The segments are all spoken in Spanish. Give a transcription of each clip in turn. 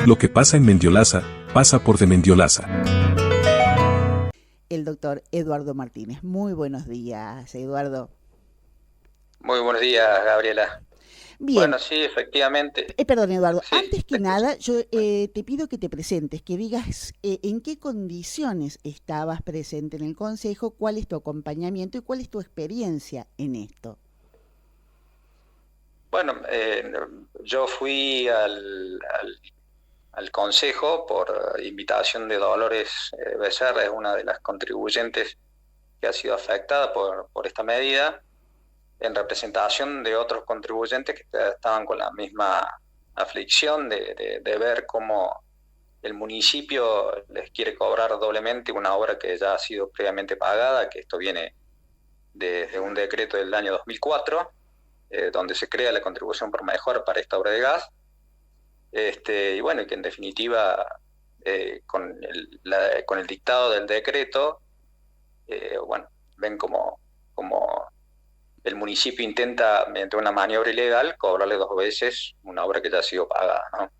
Lo que pasa en Mendiolaza, pasa por de Mendiolaza. El doctor Eduardo Martínez. Muy buenos días, Eduardo. Muy buenos días, Gabriela. Bien, Bueno, sí, efectivamente. perdón, Eduardo. Sí, Antes que te escucho. nada, yo te pido que te presentes, que digas en qué condiciones estabas presente en el Consejo, cuál es tu acompañamiento y cuál es tu experiencia en esto. Bueno, yo fui al Consejo por invitación de Dolores Becerra, es una de las contribuyentes que ha sido afectada por esta medida, en representación de otros contribuyentes que estaban con la misma aflicción de ver cómo el municipio les quiere cobrar doblemente una obra que ya ha sido previamente pagada, que esto viene desde un decreto del año 2004, donde se crea la contribución por mejora para esta obra de gas, y bueno, y que en definitiva, con el dictado del decreto, bueno, ven como el municipio intenta, mediante una maniobra ilegal, cobrarle 2 veces una obra que ya ha sido pagada, ¿no?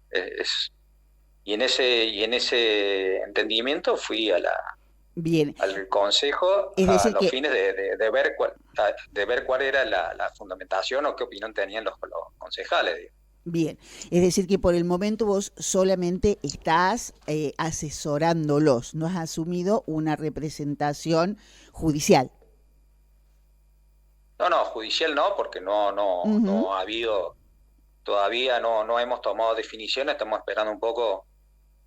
Y en ese entendimiento fui Bien, al Consejo es a decir los que, fines de ver cuál era la fundamentación o qué opinión tenían los concejales, digo. bien, es decir que por el momento vos solamente estás asesorándolos, no has asumido una representación judicial. No, judicial no, porque Ujú. no ha habido, todavía no hemos tomado definiciones, estamos esperando un poco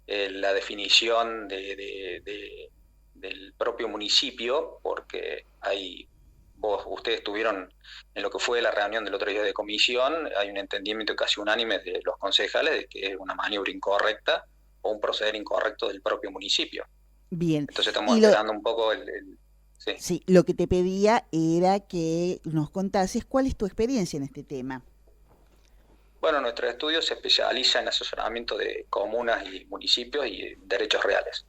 la definición del propio municipio, porque ustedes tuvieron en lo que fue la reunión del otro día de comisión, hay un entendimiento casi unánime de los concejales de que es una maniobra incorrecta o un proceder incorrecto del propio municipio. Bien, Entonces estamos y lo, esperando un poco sí. sí, lo que te pedía era que nos contases cuál es tu experiencia en este tema. Bueno, nuestro estudio se especializa en asesoramiento de comunas y municipios y derechos reales.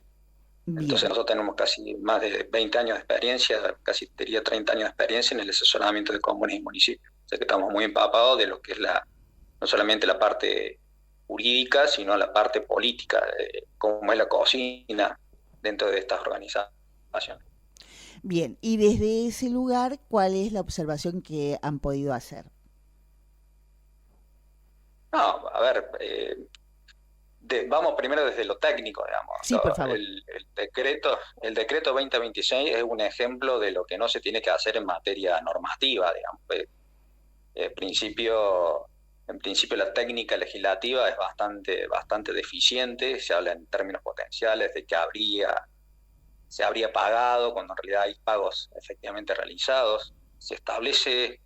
Entonces Bien, nosotros tenemos casi más de 20 años de experiencia, casi diría 30 años de experiencia en el asesoramiento de comunas y municipios. O sea que estamos muy empapados de lo que es no solamente la parte jurídica, sino la parte política, de cómo es la cocina dentro de estas organizaciones. bien. Y desde ese lugar, ¿cuál es la observación que han podido hacer? No, a ver, vamos primero desde lo técnico, digamos. Sí, por favor. El decreto 2026 es un ejemplo de lo que no se tiene que hacer en materia normativa, digamos. Principio, en principio la técnica legislativa es bastante deficiente, se habla en términos potenciales de que se habría pagado cuando en realidad hay pagos efectivamente realizados. Se establece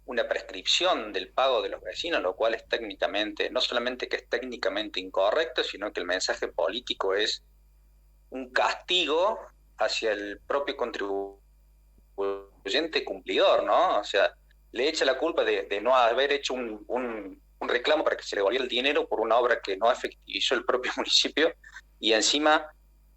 una prescripción del pago de los vecinos, lo cual es técnicamente, no solamente que es técnicamente incorrecto, sino que el mensaje político es un castigo hacia el propio contribuyente cumplidor, ¿no? O sea, le echa la culpa de no haber hecho un reclamo para que se le devolviera el dinero por una obra que no efectivizó el propio municipio, y encima,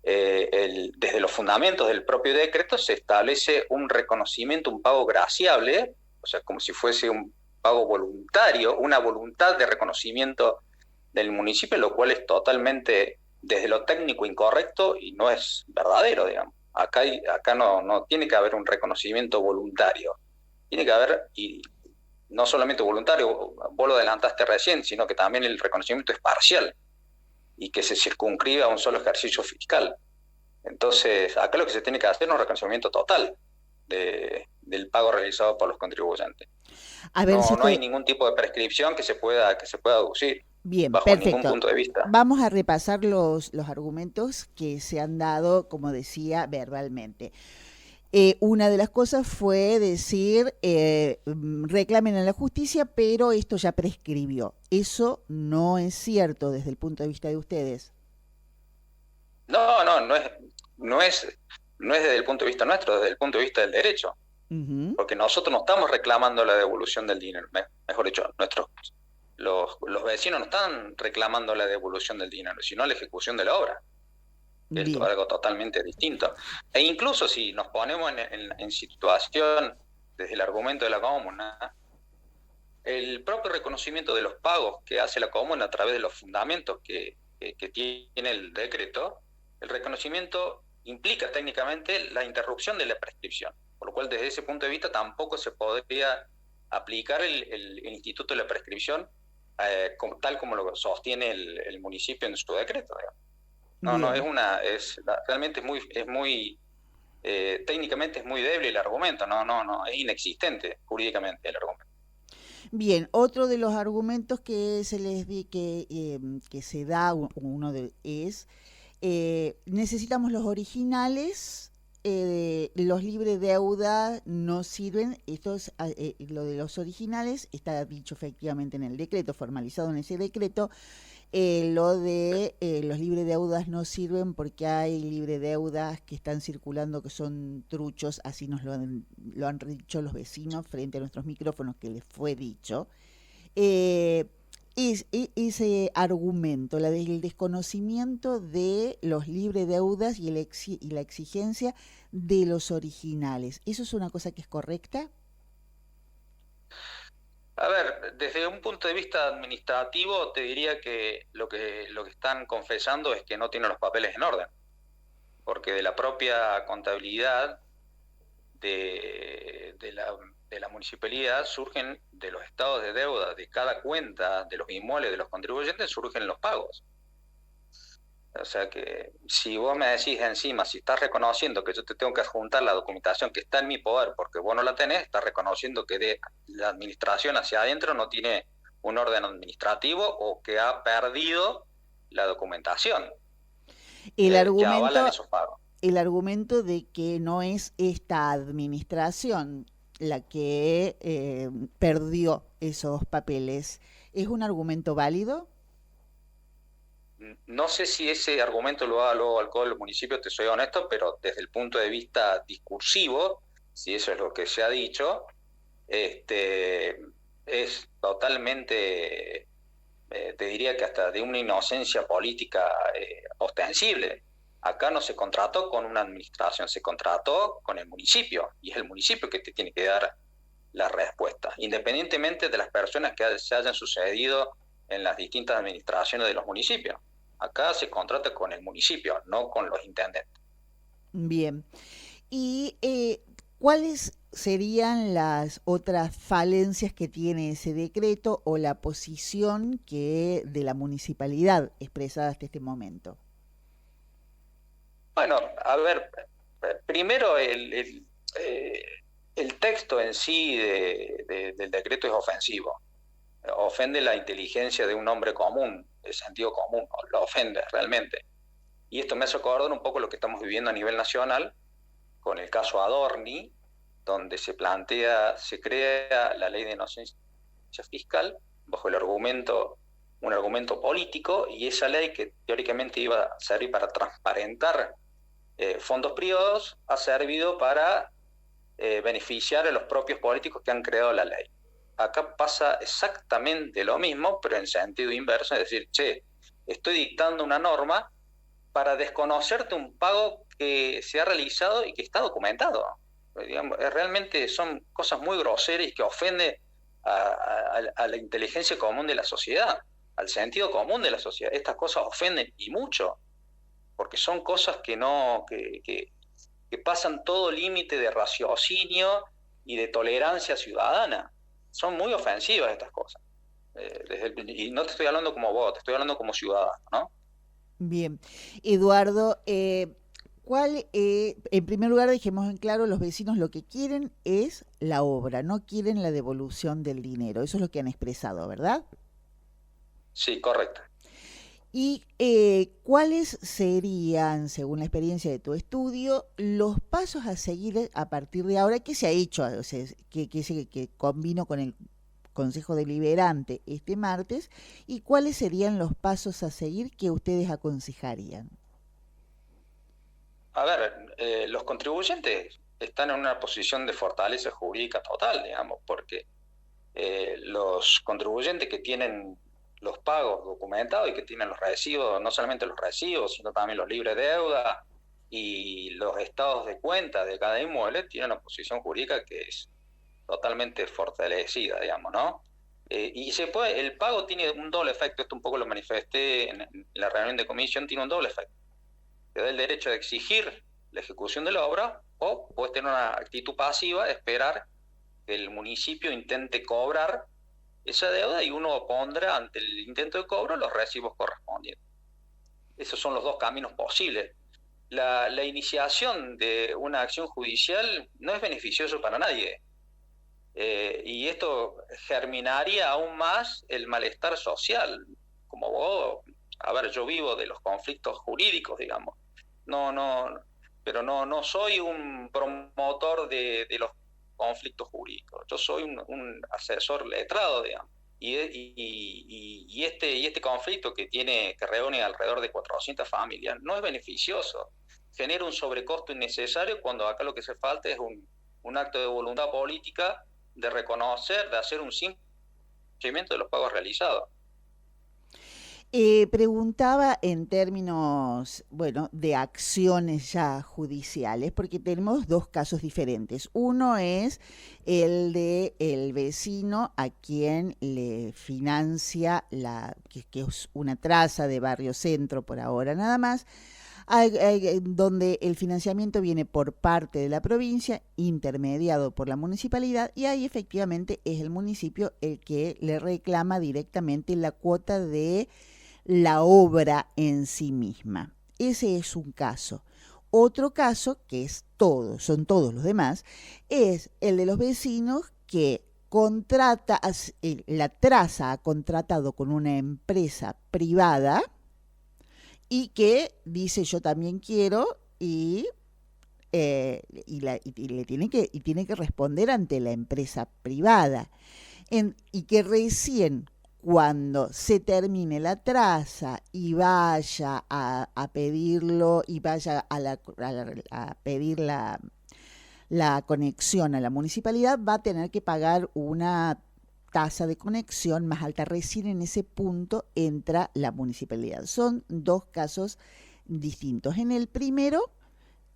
desde los fundamentos del propio decreto se establece un reconocimiento, un pago graciable, o sea, como si fuese un pago voluntario, una voluntad de reconocimiento del municipio, lo cual es totalmente, desde lo técnico, incorrecto y no es verdadero, digamos. Acá no tiene que haber un reconocimiento voluntario, tiene que haber, y no solamente voluntario, vos lo adelantaste recién, sino que también el reconocimiento es parcial y que se circunscribe a un solo ejercicio fiscal. Entonces, acá lo que se tiene que hacer es un reconocimiento total del pago realizado por los contribuyentes. A ver si No hay estoy... ningún tipo de prescripción que se pueda aducir Bien, bajo ningún perfecto. punto de vista. Vamos a repasar los argumentos que se han dado, como decía, verbalmente. Una de las cosas fue decir, reclamen a la justicia, pero esto ya prescribió. Eso no es cierto desde el punto de vista de ustedes. No es desde el punto de vista nuestro, desde el punto de vista del derecho, Ujú. porque nosotros no estamos reclamando la devolución del dinero, mejor dicho, los vecinos no están reclamando la devolución del dinero, sino la ejecución de la obra, que es Bien. algo totalmente distinto. E incluso si nos ponemos en situación, desde el argumento de la comuna, el propio reconocimiento de los pagos que hace la Comuna a través de los fundamentos que tiene el decreto, el reconocimiento implica técnicamente la interrupción de la prescripción, por lo cual desde ese punto de vista tampoco se podría aplicar el instituto de la prescripción tal como lo sostiene el municipio en su decreto, digamos. No, realmente es muy técnicamente es muy débil el argumento, es inexistente jurídicamente el argumento. Bien, otro de los argumentos que se les que se da es necesitamos los originales, los libre deuda no sirven. Lo de los originales está dicho efectivamente en el decreto, formalizado en ese decreto. Lo de los libre deudas no sirven porque hay libre deudas que están circulando que son truchos, así nos lo han dicho los vecinos frente a nuestros micrófonos que les fue dicho. Ese argumento, la del desconocimiento de los libre deudas y la exigencia de los originales, ¿eso es una cosa que es correcta? A ver, desde un punto de vista administrativo te diría que lo que están confesando es que no tienen los papeles en orden, porque de la propia contabilidad de la municipalidad surgen, de los estados de deuda de cada cuenta de los inmuebles de los contribuyentes, surgen los pagos. O sea que si vos me decís encima, si estás reconociendo que yo te tengo que adjuntar la documentación que está en mi poder porque vos no la tenés, estás reconociendo que de la administración hacia adentro no tiene un orden administrativo o que ha perdido la documentación que avalan esos pagos. El argumento de que no es esta administración la que perdió esos papeles, ¿es un argumento válido? No sé si ese argumento lo ha alcó el municipio, te soy honesto, pero desde el punto de vista discursivo, si eso es lo que se ha dicho, es totalmente, te diría que hasta de una inocencia política ostensible. Acá no se contrató con una administración, se contrató con el municipio, y es el municipio que te tiene que dar la respuesta, independientemente de las personas que se hayan sucedido en las distintas administraciones de los municipios. Acá se contrata con el municipio, no con los intendentes. Bien. ¿Y cuáles serían las otras falencias que tiene ese decreto o la posición de la municipalidad expresada hasta este momento? Bueno, a ver, primero el texto en sí del decreto es ofensivo. Ofende la inteligencia de un hombre común, de sentido común, lo ofende realmente. Y esto me hace acordar un poco lo que estamos viviendo a nivel nacional con el caso Adorni, donde se crea la ley de inocencia fiscal bajo un argumento político, y esa ley que teóricamente iba a servir para transparentar fondos privados ha servido para beneficiar a los propios políticos que han creado la ley. Acá pasa exactamente lo mismo, pero en sentido inverso, es decir, estoy dictando una norma para desconocerte un pago que se ha realizado y que está documentado. Digamos, realmente son cosas muy groseras y que ofenden a la inteligencia común de la sociedad, al sentido común de la sociedad. Estas cosas ofenden y mucho, porque son cosas que pasan todo límite de raciocinio y de tolerancia ciudadana. Son muy ofensivas estas cosas. Y no te estoy hablando como vos, te estoy hablando como ciudadano, ¿no? Bien. Eduardo, en primer lugar, dejemos en claro, los vecinos lo que quieren es la obra, no quieren la devolución del dinero. Eso es lo que han expresado, ¿verdad? Sí, correcto. ¿Y cuáles serían, según la experiencia de tu estudio, los pasos a seguir a partir de ahora? ¿Qué se ha hecho? O sea, que convino con el Consejo Deliberante este martes, ¿y cuáles serían los pasos a seguir que ustedes aconsejarían? A ver, los contribuyentes están en una posición de fortaleza jurídica total, digamos, porque los contribuyentes que tienen los pagos documentados y que tienen los recibos, no solamente los recibos, sino también los libres de deuda y los estados de cuenta de cada inmueble, tienen una posición jurídica que es totalmente fortalecida, digamos, ¿no? Y el pago tiene un doble efecto, esto un poco lo manifesté en la reunión de comisión, tiene un doble efecto. Te da el derecho de exigir la ejecución de la obra o puedes tener una actitud pasiva, esperar que el municipio intente cobrar esa deuda y uno pondrá ante el intento de cobro los recibos correspondientes. Esos son los dos caminos posibles. La iniciación de una acción judicial no es beneficioso para nadie. Y esto germinaría aún más el malestar social. Como vos, a ver, yo vivo de los conflictos jurídicos, digamos. Pero no soy un promotor de los conflictos jurídicos. Yo soy un asesor letrado, digamos. Y este conflicto que reúne alrededor de 400 familias no es beneficioso. Genera un sobrecosto innecesario cuando acá lo que se falta es un acto de voluntad política de reconocer, de hacer un simple seguimiento de los pagos realizados. Preguntaba en términos, bueno, de acciones ya judiciales, porque tenemos dos casos diferentes. Uno es el de el vecino a quien le financia que es una traza de Barrio Centro por ahora nada más, donde el financiamiento viene por parte de la provincia, intermediado por la municipalidad, y ahí efectivamente es el municipio el que le reclama directamente la cuota de la obra en sí misma. Ese es un caso. Otro caso, que son todos los demás, es el de los vecinos que la traza ha contratado con una empresa privada y que dice yo también quiero y tiene que responder ante la empresa privada y que recién cuando se termine la traza y vaya a pedirlo y vaya a pedir la conexión a la municipalidad, va a tener que pagar una tasa de conexión más alta. Recién en ese punto entra la municipalidad. Son dos casos distintos. En el primero,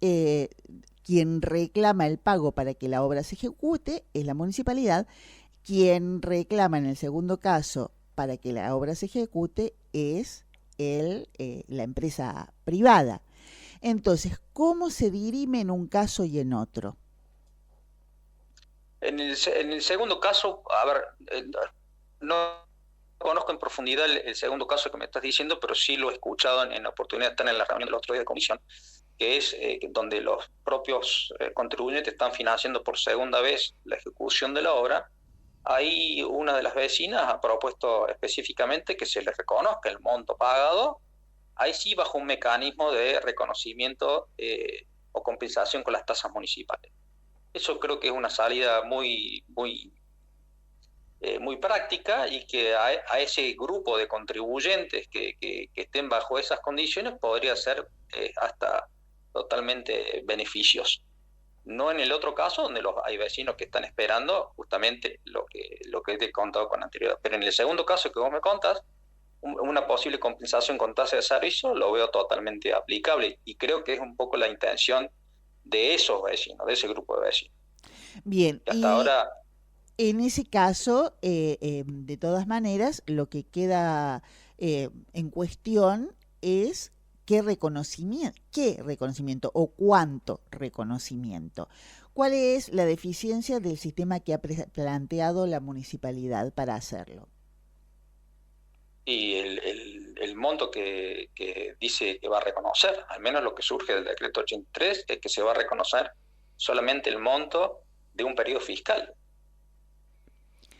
quien reclama el pago para que la obra se ejecute es la municipalidad. Quien reclama en el segundo caso para que la obra se ejecute es la empresa privada. Entonces, ¿cómo se dirime en un caso y en otro? En el segundo caso, a ver, no conozco en profundidad el segundo caso que me estás diciendo, pero sí lo he escuchado en la oportunidad de estar en la reunión del otro día de comisión, que es donde los propios contribuyentes están financiando por segunda vez la ejecución de la obra. Ahí una de las vecinas ha propuesto específicamente que se les reconozca el monto pagado, ahí sí bajo un mecanismo de reconocimiento o compensación con las tasas municipales. Eso creo que es una salida muy práctica y que a ese grupo de contribuyentes que estén bajo esas condiciones podría ser hasta totalmente beneficioso. No en el otro caso, donde hay vecinos que están esperando justamente lo que te he contado con anterioridad. Pero en el segundo caso que vos me contás, una posible compensación con tasa de servicio, lo veo totalmente aplicable. Y creo que es un poco la intención de esos vecinos, de ese grupo de vecinos. Bien, y hasta ahora... En ese caso, de todas maneras, lo que queda en cuestión es qué reconocimiento o cuánto reconocimiento. ¿Cuál es la deficiencia del sistema que ha planteado la municipalidad para hacerlo? Y el monto que dice que va a reconocer, al menos lo que surge del decreto 83, es que se va a reconocer solamente el monto de un periodo fiscal.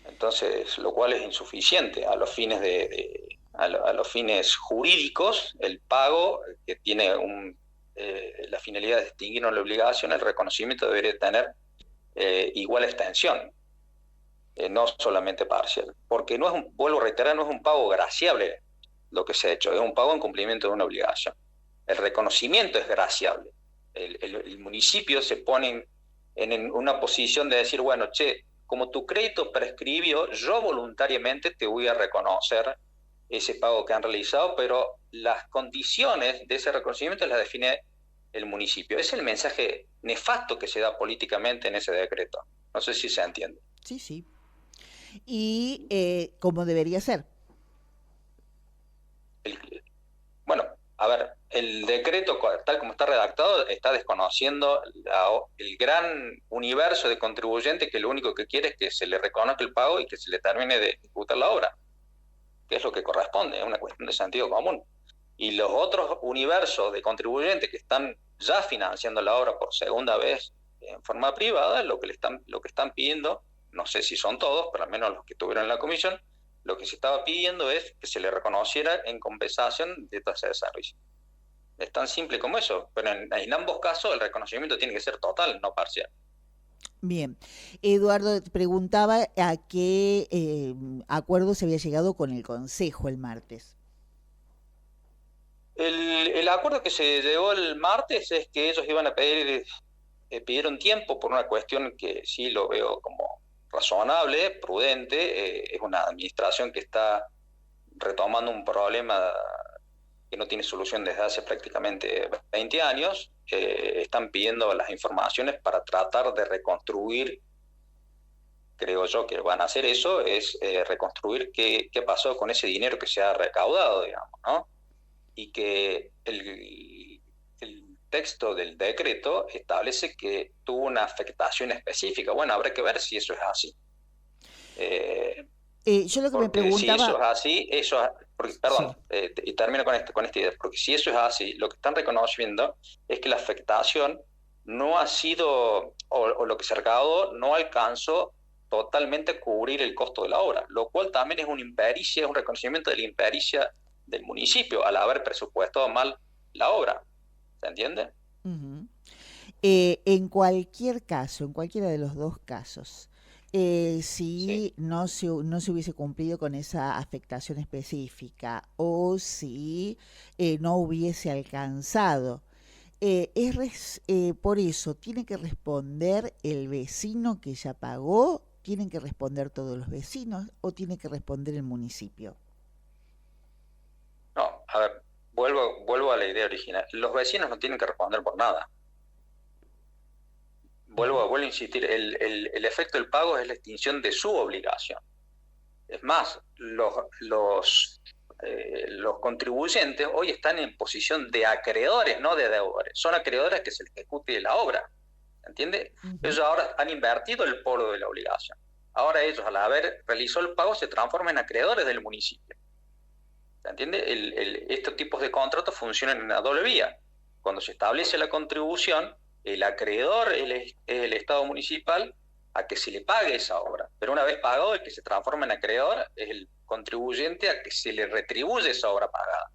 Entonces, lo cual es insuficiente a los fines a los fines jurídicos. El pago que tiene la finalidad de distinguir la obligación, el reconocimiento debería tener igual extensión, no solamente parcial, porque vuelvo a reiterar, no es un pago graciable lo que se ha hecho, es un pago en cumplimiento de una obligación. El reconocimiento es graciable. El municipio se pone en una posición de decir, bueno, como tu crédito prescribió, yo voluntariamente te voy a reconocer ese pago que han realizado, pero las condiciones de ese reconocimiento las define el municipio. Es el mensaje nefasto que se da políticamente en ese decreto. No sé si se entiende. Sí, sí. y como debería ser. El- bueno, a ver, el decreto tal como está redactado está desconociendo el gran universo de contribuyentes que lo único que quiere es que se le reconozca el pago y que se le termine de ejecutar la obra, que es lo que corresponde, es una cuestión de sentido común. Y los otros universos de contribuyentes que están ya financiando la obra por segunda vez en forma privada, lo que están pidiendo, no sé si son todos, pero al menos los que tuvieron en la comisión, lo que se estaba pidiendo es que se le reconociera en compensación de tasa de servicio. Es tan simple como eso, pero en ambos casos el reconocimiento tiene que ser total, no parcial. Bien, Eduardo te preguntaba a qué acuerdo se había llegado con el Consejo el martes. El acuerdo que se llegó el martes es que ellos iban a pedir, pidieron tiempo por una cuestión que sí lo veo como razonable, prudente. Es una administración que está retomando un problema que no tiene solución desde hace prácticamente 20 años. Están pidiendo las informaciones para tratar de reconstruir, creo yo que van a hacer eso, es reconstruir qué pasó con ese dinero que se ha recaudado, digamos, ¿no? Y que el texto del decreto establece que tuvo una afectación específica. Bueno, habrá que ver si eso es así. Eh, Yo lo que me porque si eso preguntaba, es así, porque, sí, perdón, y termino con esta idea, porque si eso es así, lo que están reconociendo es que la afectación no ha sido, o lo que se recaudó no alcanzó totalmente a cubrir el costo de la obra, lo cual también es una impericia, es un reconocimiento de la impericia del municipio al haber presupuestado mal la obra. ¿Se entiende? ujú. En cualquier caso, en cualquiera de los dos casos, Sí. si no se hubiese cumplido con esa afectación específica o si no hubiese alcanzado, por eso tiene que responder el vecino que ya pagó, tienen que responder todos los vecinos o tiene que responder el municipio. No, a ver, vuelvo a la idea original. Los vecinos no tienen que responder por nada. Vuelvo a insistir, el efecto del pago es la extinción de su obligación. Es más, los contribuyentes hoy están en posición de acreedores, no de deudores. Son acreedores que se les ejecute la obra. ¿Entiende? Ujú. Ellos ahora han invertido el polo de la obligación. Ahora ellos, al haber realizado el pago, se transforman en acreedores del municipio. ¿Se entiende? Estos tipos de contratos funcionan en una doble vía. Cuando se establece la contribución, el acreedor es el Estado municipal a que se le pague esa obra. Pero una vez pagado, el que se transforma en acreedor es el contribuyente a que se le retribuye esa obra pagada.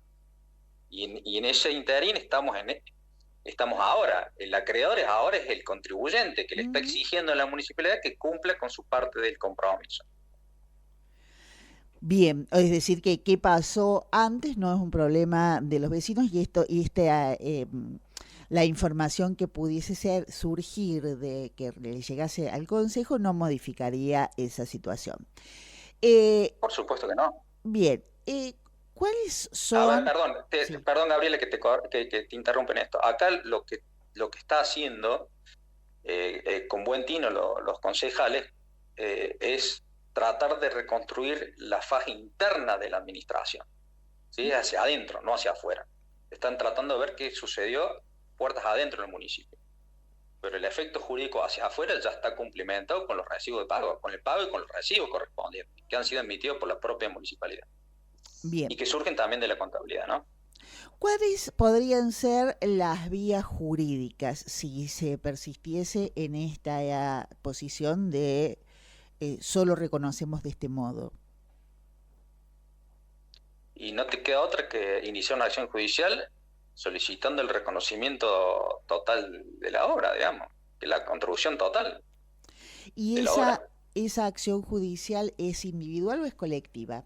Y en ese interín estamos ahora. El acreedor ahora es el contribuyente que le está Ujú. exigiendo a la municipalidad que cumpla con su parte del compromiso. Bien, es decir que qué pasó antes no es un problema de los vecinos y la información que pudiese surgir de que le llegase al consejo no modificaría esa situación. Eh, Por supuesto que no. bien, ¿cuáles A ver, son? Sí. perdón, Gabriela, que te interrumpen esto. Acá lo que está haciendo con buen tino los concejales es tratar de reconstruir la faja interna de la administración, ¿sí? Hacia adentro, no hacia afuera. Están tratando de ver qué sucedió puertas adentro del municipio. Pero el efecto jurídico hacia afuera ya está cumplimentado con los recibos de pago, con el pago y con los recibos correspondientes, que han sido emitidos por la propia municipalidad Bien, y que surgen también de la contabilidad, ¿no? ¿cuáles podrían ser las vías jurídicas si se persistiese en esta posición de solo reconocemos de este modo? Y no te queda otra que iniciar una acción judicial solicitando el reconocimiento total de la obra, digamos, de la contribución total ¿Y de la obra. esa acción judicial es individual o es colectiva?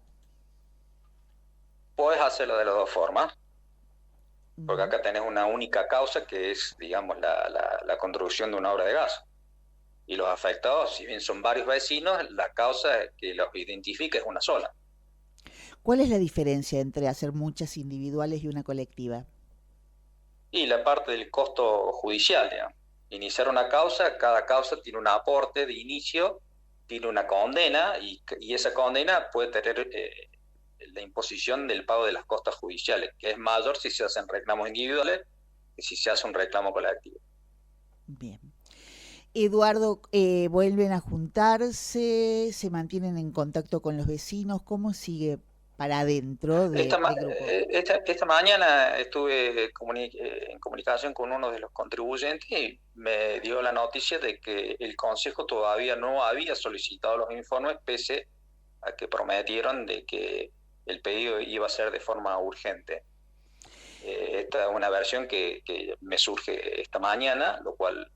Puedes hacerlo de las dos formas, porque Ujú. acá tenés una única causa que es, digamos, la construcción de una obra de gas. Y los afectados, si bien son varios vecinos, la causa que los identifica es una sola. ¿Cuál es la diferencia entre hacer muchas individuales y una colectiva? Y la parte del costo judicial, digamos. Iniciar una causa, cada causa tiene un aporte de inicio tiene una condena y esa condena puede tener la imposición del pago de las costas judiciales, que es mayor si se hacen reclamos individuales que si se hace un reclamo colectivo. Bien. Eduardo, ¿vuelven a juntarse? ¿Se mantienen en contacto con los vecinos? ¿Cómo sigue para adentro del grupo? Esta mañana estuve en comunicación con uno de los contribuyentes y me dio la noticia de que el Consejo todavía no había solicitado los informes, pese a que prometieron de que el pedido iba a ser de forma urgente. Esta es una versión que me surge esta mañana, lo cual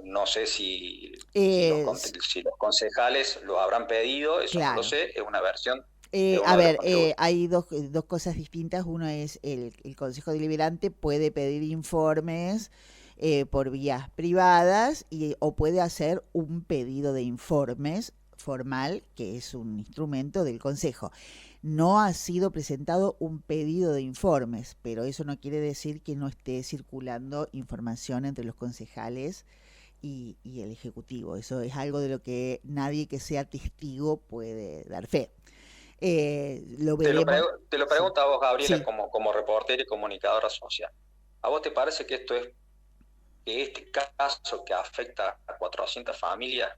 no sé si los concejales lo habrán pedido, eso claro. No lo sé, es una versión. A ver, hay dos cosas distintas. Uno es el Consejo Deliberante puede pedir informes por vías privadas o puede hacer un pedido de informes formal, que es un instrumento del Consejo. No ha sido presentado un pedido de informes, pero eso no quiere decir que no esté circulando información entre los concejales y el Ejecutivo. Eso es algo de lo que nadie que sea testigo puede dar fe. Lo veremos. Te lo pregunto a vos, Gabriela, sí. como reportera y comunicadora social. ¿A vos te parece que este caso que afecta a 400 familias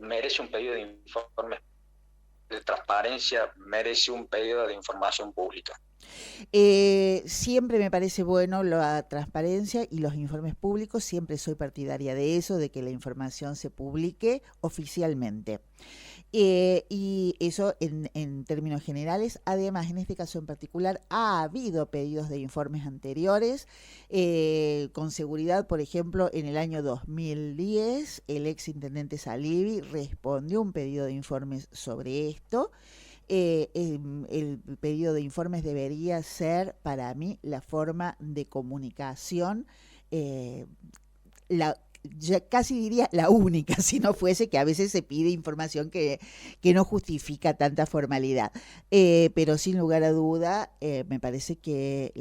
merece un pedido de informes de transparencia, merece un pedido de información pública? Siempre me parece bueno la transparencia y los informes públicos, siempre soy partidaria de eso, de que la información se publique oficialmente. Y eso en términos generales. Además, en este caso en particular, ha habido pedidos de informes anteriores. Con seguridad, por ejemplo, en el año 2010, el exintendente Salivi respondió un pedido de informes sobre esto. El pedido de informes debería ser, para mí, la forma de comunicación, ya casi diría la única, si no fuese que a veces se pide información que no justifica tanta formalidad. Pero sin lugar a duda, me parece que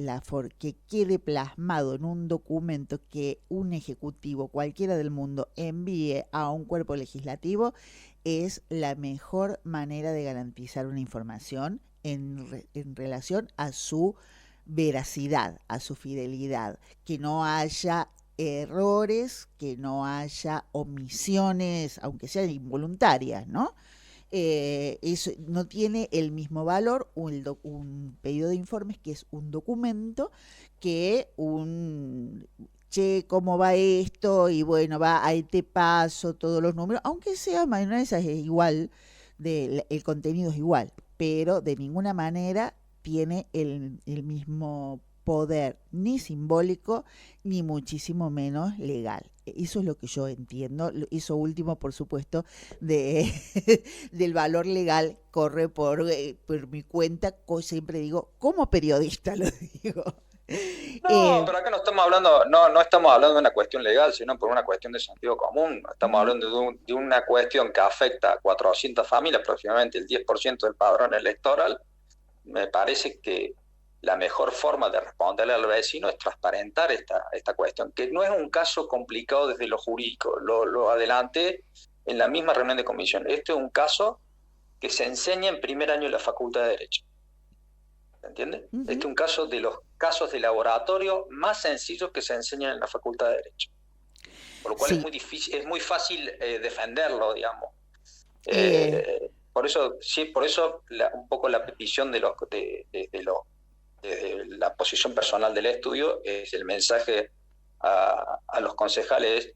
que quede plasmado en un documento que un ejecutivo cualquiera del mundo envíe a un cuerpo legislativo es la mejor manera de garantizar una información en relación a su veracidad, a su fidelidad, que no haya errores, que no haya omisiones, aunque sean involuntarias, ¿no? Eso no tiene el mismo valor un pedido de informes, que es un documento, que che, ¿cómo va esto? Y bueno, ahí te paso todos los números, aunque sea mayonesa, es igual, el contenido es igual, pero de ninguna manera tiene el mismo poder, ni simbólico, ni muchísimo menos legal. Eso es lo que yo entiendo. Eso último, por supuesto, del valor legal corre por mi cuenta, siempre digo, como periodista lo digo. No, pero acá no estamos hablando, no estamos hablando de una cuestión legal, sino por una cuestión de sentido común. Estamos hablando de una cuestión que afecta a 400 familias, aproximadamente el 10% del padrón electoral. Me parece que la mejor forma de responderle al vecino es transparentar esta cuestión, que no es un caso complicado desde lo jurídico. Lo adelanté en la misma reunión de comisión. Este es un caso que se enseña en primer año de la Facultad de Derecho. ¿Entiendes? Uh-huh. Este es un caso de los casos de laboratorio más sencillos que se enseñan en la Facultad de Derecho. Por lo cual sí, es muy fácil defenderlo, digamos. Por eso un poco la petición de la posición personal del estudio es el mensaje a los concejales: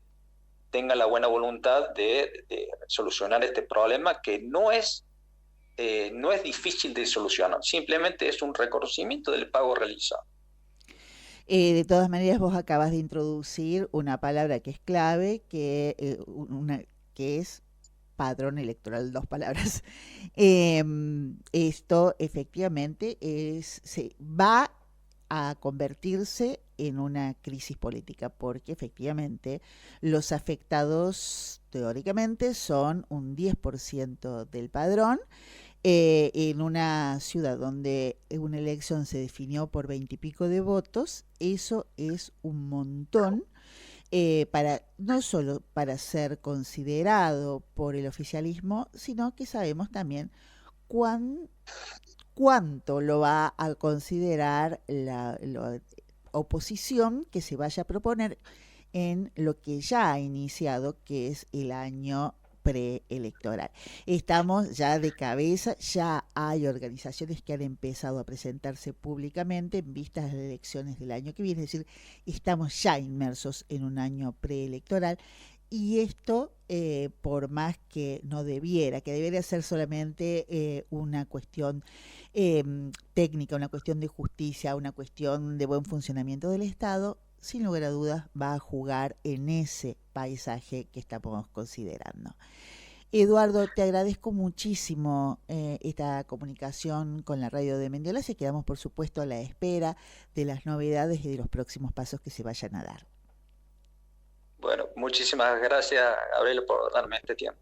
tengan la buena voluntad de solucionar este problema, que no es difícil de solucionar, simplemente es un reconocimiento del pago realizado. De todas maneras, vos acabas de introducir una palabra que es clave, que es padrón electoral, 2 palabras. Esto efectivamente va a convertirse en una crisis política, porque efectivamente los afectados teóricamente son un 10% del padrón, en una ciudad donde una elección se definió por 20 y pico de votos. Eso es un montón. no solo para ser considerado por el oficialismo, sino que sabemos también cuánto lo va a considerar la oposición que se vaya a proponer en lo que ya ha iniciado, que es el año preelectoral. Estamos ya de cabeza, ya hay organizaciones que han empezado a presentarse públicamente en vistas de las elecciones del año que viene, es decir, estamos ya inmersos en un año preelectoral y esto, por más que debería ser solamente una cuestión técnica, una cuestión de justicia, una cuestión de buen funcionamiento del Estado, sin lugar a dudas va a jugar en ese paisaje que estamos considerando. Eduardo, te agradezco muchísimo esta comunicación con la radio de Mendiolaza y quedamos por supuesto a la espera de las novedades y de los próximos pasos que se vayan a dar. Bueno, muchísimas gracias, Gabriel, por darme este tiempo.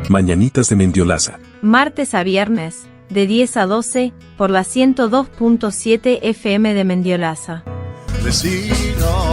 Mañanitas de Mendiolaza. Martes a viernes, de 10 a 12, por la 102.7 FM de Mendiolaza. Vecino.